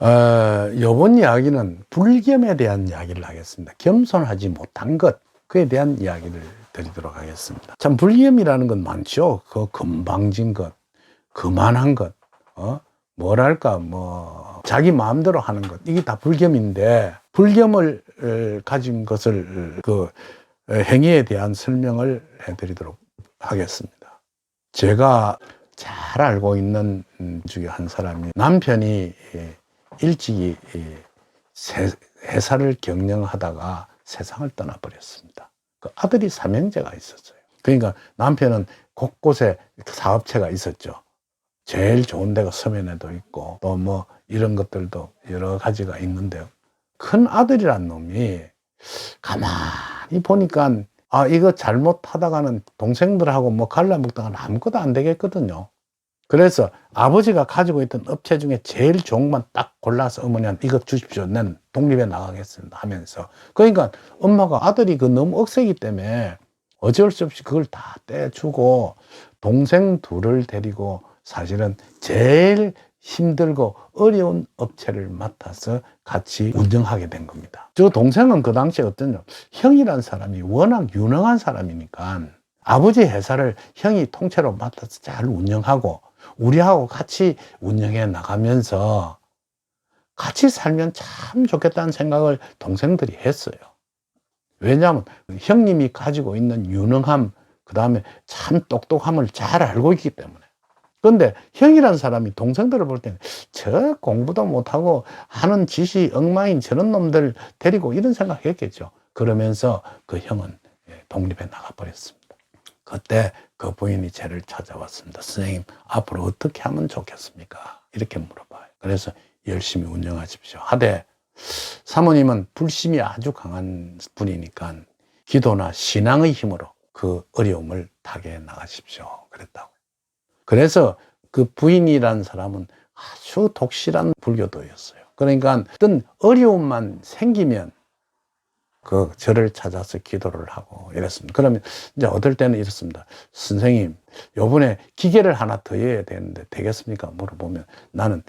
이번 이야기는 불겸에 대한 이야기를 하겠습니다. 겸손하지 못한 것, 그에 대한 이야기를 드리도록 하겠습니다. 참, 불겸이라는 건 많죠. 그 건방진 것, 그만한 것, 뭐랄까, 자기 마음대로 하는 것, 이게 다 불겸인데, 불겸을 가진 것을, 행위에 대한 설명을 해드리도록 하겠습니다. 제가 잘 알고 있는 중에 한 사람이, 남편이 일찍이 회사를 경영하다가 세상을 떠나버렸습니다. 그 아들이 삼형제가 있었어요. 그러니까 남편은 곳곳에 사업체가 있었죠. 제일 좋은 데가 서면에도 있고 또 이런 것들도 여러 가지가 있는데요. 큰 아들이란 놈이 가만히 보니까 이거 잘못하다가는 동생들하고 갈라먹다가는 아무것도 안 되겠거든요. 그래서 아버지가 가지고 있던 업체 중에 제일 좋은 것만 딱 골라서 어머니한테 이거 주십시오. 나는 독립해 나가겠습니다 하면서. 그러니까 엄마가 아들이 너무 억세기 때문에 어쩔 수 없이 그걸 다 떼주고 동생 둘을 데리고 사실은 제일 힘들고 어려운 업체를 맡아서 같이 운영하게 된 겁니다. 저 동생은 그 당시에 어떠냐, 형이란 사람이 워낙 유능한 사람이니까 아버지 회사를 형이 통째로 맡아서 잘 운영하고 우리하고 같이 운영해 나가면서 같이 살면 참 좋겠다는 생각을 동생들이 했어요. 왜냐하면 형님이 가지고 있는 유능함, 그 다음에 참 똑똑함을 잘 알고 있기 때문에. 그런데 형이란 사람이 동생들을 볼 때는 저 공부도 못하고 하는 짓이 엉망인 저런 놈들 데리고 이런 생각했겠죠. 그러면서 그 형은 독립해 나가버렸습니다. 그때 그 부인이 저를 찾아왔습니다. 선생님, 앞으로 어떻게 하면 좋겠습니까? 이렇게 물어봐요. 그래서 열심히 운영하십시오 하되, 사모님은 불심이 아주 강한 분이니까 기도나 신앙의 힘으로 그 어려움을 타개 나가십시오 그랬다고. 그래서 그 부인이라는 사람은 아주 독실한 불교도였어요. 그러니까 어떤 어려움만 생기면 저를 찾아서 기도를 하고 이랬습니다. 그러면 이제 어떨 때는 이렇습니다. 선생님, 요번에 기계를 하나 더 해야 되는데 되겠습니까? 물어보면 나는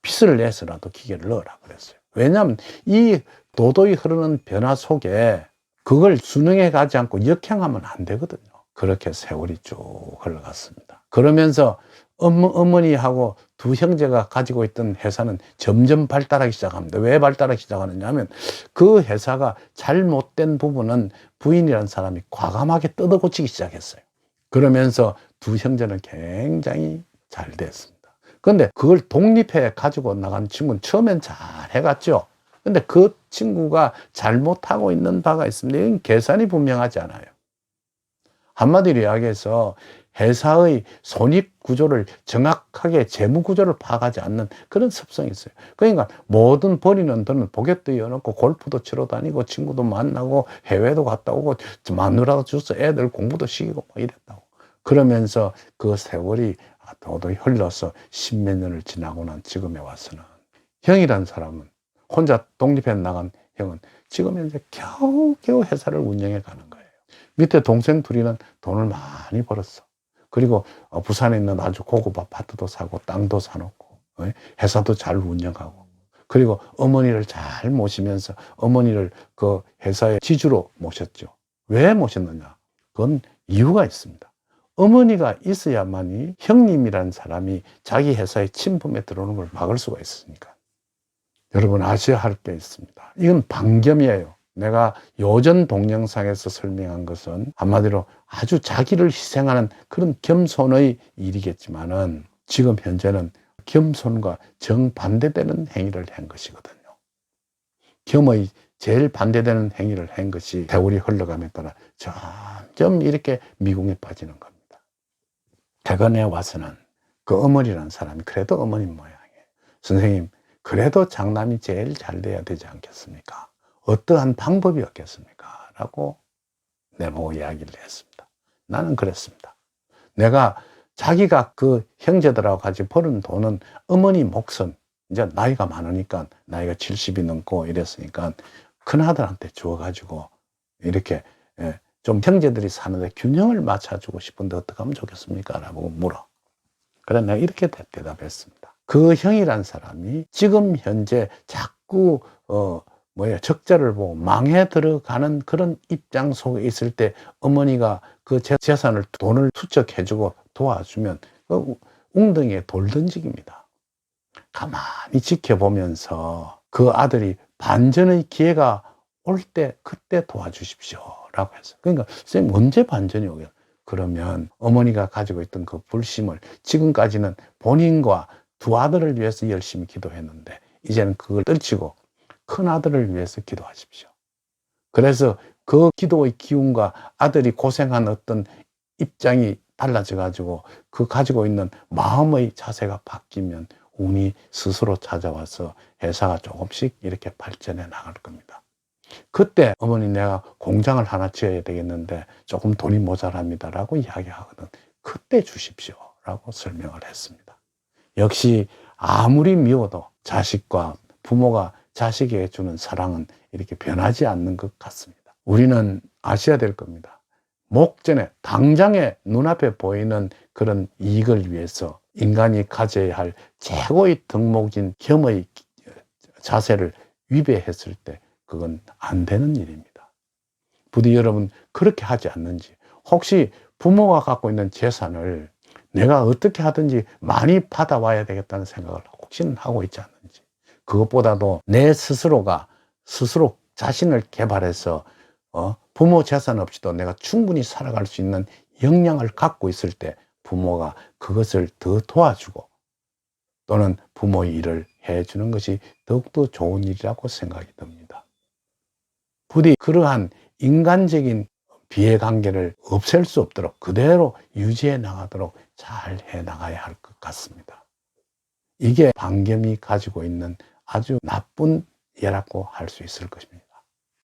빚을 내서라도 기계를 넣으라 그랬어요. 왜냐하면 이 도도히 흐르는 변화 속에 그걸 순응해 가지 않고 역행하면 안 되거든요. 그렇게 세월이 쭉 흘러갔습니다. 그러면서 어머니하고 두 형제가 가지고 있던 회사는 점점 발달하기 시작합니다. 왜 발달하기 시작하느냐 하면 그 회사가 잘못된 부분은 부인이라는 사람이 과감하게 뜯어고치기 시작했어요. 그러면서 두 형제는 굉장히 잘 됐습니다. 그런데 그걸 독립해 가지고 나간 친구는 처음엔 잘 해갔죠. 근데 그 친구가 잘못하고 있는 바가 있습니다. 이건 계산이 분명하지 않아요. 한마디로 이야기해서 회사의 손익 구조를 정확하게 재무 구조를 파악하지 않는 그런 습성이 있어요. 그러니까 모든 버리는 돈은 포켓도 이어놓고 골프도 치러 다니고 친구도 만나고 해외도 갔다 오고 마누라도 주서 애들 공부도 시키고 이랬다고. 그러면서 그 세월이 도도히 흘러서 십몇 년을 지나고 난 지금에 와서는 형이란 사람은 혼자 독립해 나간 형은 지금 현재 겨우겨우 회사를 운영해 가는 거예요. 밑에 동생 둘이는 돈을 많이 벌었어. 그리고 부산에 있는 아주 고급 아파트도 사고 땅도 사놓고 회사도 잘 운영하고, 그리고 어머니를 잘 모시면서 어머니를 그 회사의 지주로 모셨죠. 왜 모셨느냐? 그건 이유가 있습니다. 어머니가 있어야만이 형님이라는 사람이 자기 회사에 침범에 들어오는 걸 막을 수가 있으니까. 여러분 아셔야 할 게 있습니다. 이건 방겸이에요. 내가 요전 동영상에서 설명한 것은 한마디로 아주 자기를 희생하는 그런 겸손의 일이겠지만은 지금 현재는 겸손과 정반대되는 행위를 한 것이거든요. 겸의 제일 반대되는 행위를 한 것이 세월이 흘러감에 따라 점점 이렇게 미궁에 빠지는 겁니다. 최근에 와서는 그 어머니라는 사람이 그래도 어머니 모양이에요. 선생님, 그래도 장남이 제일 잘 돼야 되지 않겠습니까? 어떠한 방법이 없겠습니까? 라고 내보고 이야기를 했습니다. 나는 그랬습니다. 내가 자기가 그 형제들하고 같이 버는 돈은 어머니 몫은 이제 나이가 많으니까, 나이가 70이 넘고 이랬으니까 큰아들한테 주어가지고 이렇게 좀 형제들이 사는데 균형을 맞춰주고 싶은데 어떻게 하면 좋겠습니까? 라고 물어. 그래 내가 이렇게 대답했습니다. 그 형이란 사람이 지금 현재 자꾸 적자를 보고 망해 들어가는 그런 입장 속에 있을 때 어머니가 그 재산을, 돈을 투척해주고 도와주면 그 웅덩이에 돌 던지기입니다. 가만히 지켜보면서 그 아들이 반전의 기회가 올 때 그때 도와주십시오 라고 했어요. 그러니까 선생님 언제 반전이 오겠어요? 그러면 어머니가 가지고 있던 그 불심을, 지금까지는 본인과 두 아들을 위해서 열심히 기도했는데 이제는 그걸 떨치고 큰 아들을 위해서 기도하십시오. 그래서 그 기도의 기운과 아들이 고생한 어떤 입장이 달라져 가지고 그 가지고 있는 마음의 자세가 바뀌면 운이 스스로 찾아와서 회사가 조금씩 이렇게 발전해 나갈 겁니다. 그때 어머니 내가 공장을 하나 지어야 되겠는데 조금 돈이 모자랍니다 라고 이야기하거든. 그때 주십시오 라고 설명을 했습니다. 역시 아무리 미워도 자식과 부모가 자식에게 주는 사랑은 이렇게 변하지 않는 것 같습니다. 우리는 아셔야 될 겁니다. 목전에 당장에 눈앞에 보이는 그런 이익을 위해서 인간이 가져야 할 최고의 덕목인 겸의 자세를 위배했을 때 그건 안 되는 일입니다. 부디 여러분 그렇게 하지 않는지, 혹시 부모가 갖고 있는 재산을 내가 어떻게 하든지 많이 받아와야 되겠다는 생각을 혹시는 하고 있지 않는지, 그것보다도 내 스스로가 스스로 자신을 개발해서 부모 재산 없이도 내가 충분히 살아갈 수 있는 역량을 갖고 있을 때 부모가 그것을 더 도와주고 또는 부모의 일을 해주는 것이 더욱더 좋은 일이라고 생각이 듭니다. 부디 그러한 인간적인 비애관계를 없앨 수 없도록 그대로 유지해 나가도록 잘 해 나가야 할 것 같습니다. 이게 반겸이 가지고 있는 아주 나쁜 예라고 할 수 있을 것입니다.